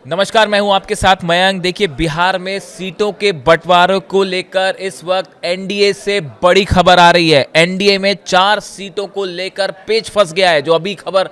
नमस्कार, मैं हूं आपके साथ मयंक। देखिए, बिहार में सीटों के बंटवारे को लेकर इस वक्त एनडीए से बड़ी खबर आ रही है। एनडीए में 4 सीटों को लेकर पेच फंस गया है, जो अभी खबर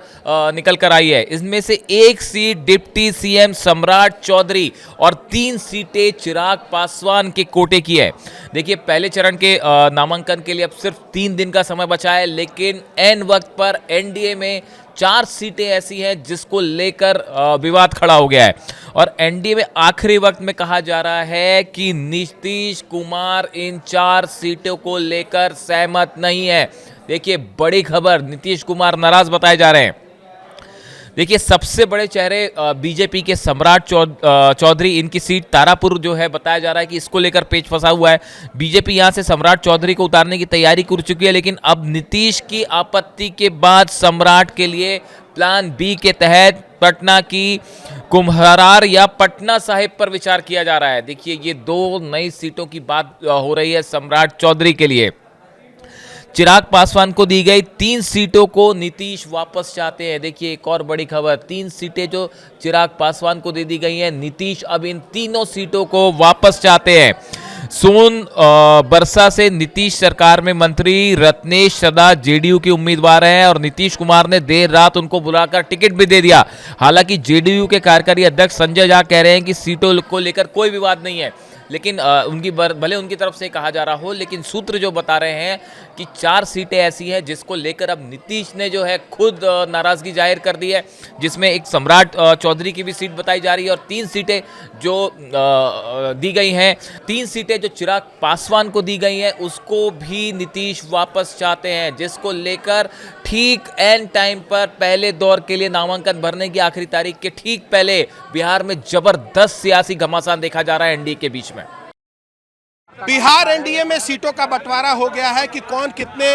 निकल कर आई है। इसमें से 1 सीट डिप्टी सीएम सम्राट चौधरी और 3 सीटें चिराग पासवान के कोटे की है। देखिए, पहले चरण के नामांकन के लिए अब सिर्फ 3 दिन का समय बचा है, लेकिन एन वक्त पर एनडीए में 4 सीटें ऐसी हैं जिसको लेकर विवाद खड़ा हो गया है। और एनडीए में आखिरी वक्त में कहा जा रहा है कि नीतीश कुमार इन 4 सीटों को लेकर सहमत नहीं है। देखिए, बड़ी खबर, नीतीश कुमार नाराज बताए जा रहे हैं। देखिए, सबसे बड़े चेहरे बीजेपी के सम्राट चौधरी, इनकी सीट तारापुर जो है, बताया जा रहा है कि इसको लेकर पेच फंसा हुआ है। बीजेपी यहां से सम्राट चौधरी को उतारने की तैयारी कर चुकी है, लेकिन अब नीतीश की आपत्ति के बाद सम्राट के लिए प्लान बी के तहत पटना की कुम्हरार या पटना साहिब पर विचार किया जा रहा है। देखिए, ये 2 नई सीटों की बात हो रही है सम्राट चौधरी के लिए। चिराग पासवान को दी गई 3 सीटों को नीतीश वापस चाहते हैं। देखिए, एक और बड़ी खबर, 3 सीटें जो चिराग पासवान को दे दी गई हैं, नीतीश अब इन तीनों सीटों को वापस चाहते हैं। सोन बरसा से नीतीश सरकार में मंत्री रत्नेश सदा जेडीयू के उम्मीदवार हैं और नीतीश कुमार ने देर रात उनको बुलाकर टिकट भी दे दिया। हालांकि जेडीयू के कार्यकारी अध्यक्ष संजय झा कह रहे हैं कि सीटों को लेकर कोई विवाद नहीं है, लेकिन भले उनकी तरफ से कहा जा रहा हो, लेकिन सूत्र जो बता रहे हैं कि 4 सीटें ऐसी हैं जिसको लेकर अब नीतीश ने जो है खुद नाराजगी जाहिर कर दी है, जिसमें एक सम्राट चौधरी की भी सीट बताई जा रही है और 3 सीटें जो दी गई हैं, 3 सीटें जो चिराग पासवान को दी गई हैं, उसको भी नीतीश वापस चाहते हैं, जिसको लेकर ठीक एंड टाइम पर पहले दौर के लिए नामांकन भरने की आखिरी तारीख के ठीक पहले बिहार में जबरदस्त सियासी घमासान देखा जा रहा है एनडीए के बीच में। बिहार एनडीए में सीटों का बंटवारा हो गया है कि कौन कितने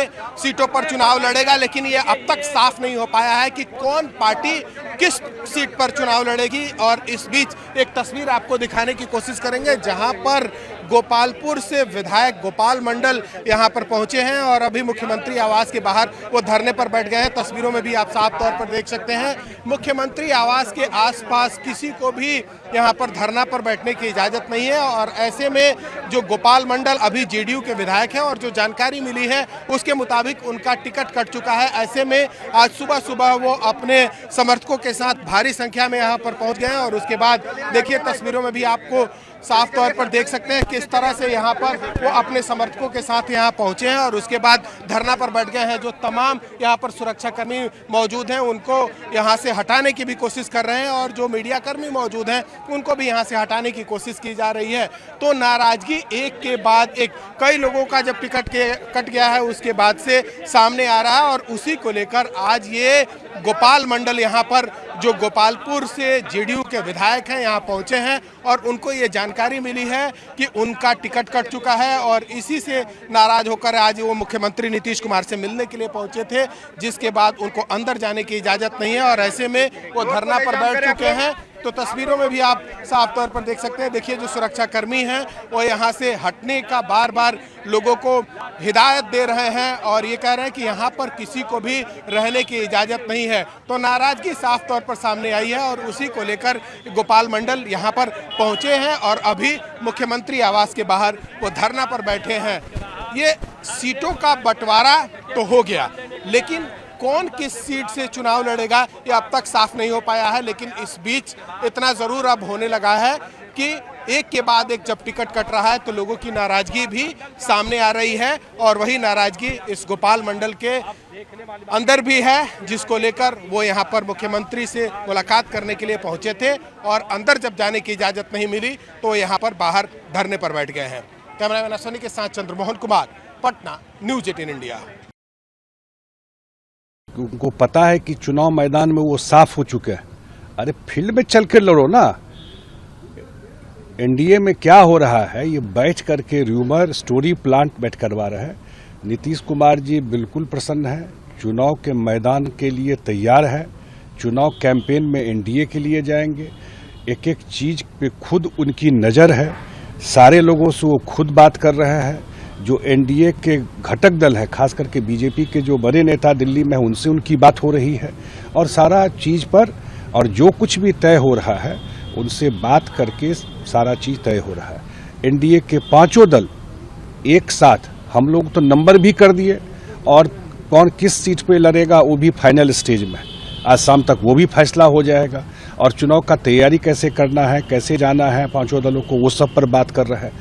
सीटों पर चुनाव लड़ेगा, लेकिन ये अब तक साफ नहीं हो पाया है कि कौन पार्टी किस सीट पर चुनाव लड़ेगी। और इस बीच एक तस्वीर आपको दिखाने की कोशिश करेंगे, जहां पर गोपालपुर से विधायक गोपाल मंडल यहां पर पहुंचे हैं और अभी मुख्यमंत्री आवास के बाहर वो धरने पर बैठ गए हैं। तस्वीरों में भी आप साफ तौर पर देख सकते हैं, मुख्यमंत्री आवास के आसपास किसी को भी यहां पर धरना पर बैठने की इजाजत नहीं है। और ऐसे में जो गोपाल मंडल अभी जेडीयू के विधायक हैं और जो जानकारी मिली है उसके मुताबिक उनका टिकट कट चुका है। ऐसे में आज सुबह सुबह वो अपने समर्थकों के साथ भारी संख्या में यहां पर पहुंच गए हैं। और उसके बाद देखिए, तस्वीरों में भी आपको साफ तौर पर देख सकते हैं किस तरह से यहां पर वो अपने समर्थकों के साथ यहां पहुंचे हैं और उसके बाद धरना पर बैठ गए हैं। जो तमाम यहां पर सुरक्षाकर्मी मौजूद हैं उनको यहां से हटाने की भी कोशिश कर रहे हैं और जो मीडिया कर्मी मौजूद हैं उनको भी यहां से हटाने की कोशिश की जा रही है। तो नाराजगी एक के बाद एक, कई लोगों का जब टिकट कट गया है उसके बाद से सामने आ रहा है और उसी को लेकर आज ये गोपाल मंडल यहाँ पर, जो गोपालपुर से जेडीयू के विधायक हैं, यहाँ पहुँचे हैं और उनको ये जानकारी मिली है कि उनका टिकट कट चुका है और इसी से नाराज होकर आज वो मुख्यमंत्री नीतीश कुमार से मिलने के लिए पहुँचे थे, जिसके बाद उनको अंदर जाने की इजाज़त नहीं है और ऐसे में वो धरना पर बैठ चुके हैं। तो तस्वीरों में भी आप साफ तौर पर देख सकते हैं। देखिए, जो सुरक्षाकर्मी हैं वो यहाँ से हटने का बार बार लोगों को हिदायत दे रहे हैं और ये कह रहे हैं कि यहाँ पर किसी को भी रहने की इजाज़त नहीं है। तो नाराजगी साफ तौर पर सामने आई है और उसी को लेकर गोपाल मंडल यहाँ पर पहुँचे हैं और अभी मुख्यमंत्री आवास के बाहर वो धरना पर बैठे हैं। ये सीटों का बंटवारा तो हो गया, लेकिन कौन किस सीट से चुनाव लड़ेगा ये अब तक साफ नहीं हो पाया है। लेकिन इस बीच इतना ज़रूर अब होने लगा है कि एक के बाद एक जब टिकट कट रहा है तो लोगों की नाराज़गी भी सामने आ रही है और वही नाराज़गी इस गोपाल मंडल के अंदर भी है, जिसको लेकर वो यहाँ पर मुख्यमंत्री से मुलाकात करने के लिए पहुँचे थे और अंदर जब जाने की इजाज़त नहीं मिली तो यहाँ पर बाहर धरने पर बैठ गए हैं। कैमरामैन अश्विनी के साथ चंद्रमोहन कुमार, पटना, न्यूज़ 18 इंडिया। उनको पता है कि चुनाव मैदान में वो साफ हो चुके हैं। अरे फील्ड में चल के लड़ो ना। एनडीए में क्या हो रहा है, ये बैठ करके र्यूमर स्टोरी प्लांट बैठ करवा रहे हैं। नीतीश कुमार जी बिल्कुल प्रसन्न है, चुनाव के मैदान के लिए तैयार है, चुनाव कैंपेन में एनडीए के लिए जाएंगे। एक एक चीज पे खुद उनकी नज़र है, सारे लोगों से वो खुद बात कर रहे हैं। जो एनडीए के घटक दल है, खास करके बीजेपी के जो बड़े नेता दिल्ली में, उनसे उनकी बात हो रही है और सारा चीज पर और जो कुछ भी तय हो रहा है उनसे बात करके सारा चीज तय हो रहा है। एनडीए के पांचों दल एक साथ, हम लोग तो नंबर भी कर दिए और कौन किस सीट पे लड़ेगा वो भी फाइनल स्टेज में, आज शाम तक वो भी फैसला हो जाएगा। और चुनाव का तैयारी कैसे करना है, कैसे जाना है पांचों दलों को, वो सब पर बात कर रहे हैं।